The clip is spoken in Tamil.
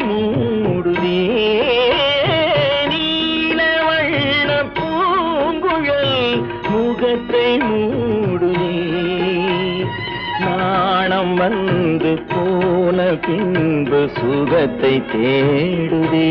மூடுதே நீல வண்ண பூங்குழல் முகத்தை மூடுதே நாணம் வந்து போன பின்பு சுகத்தை தேடுதே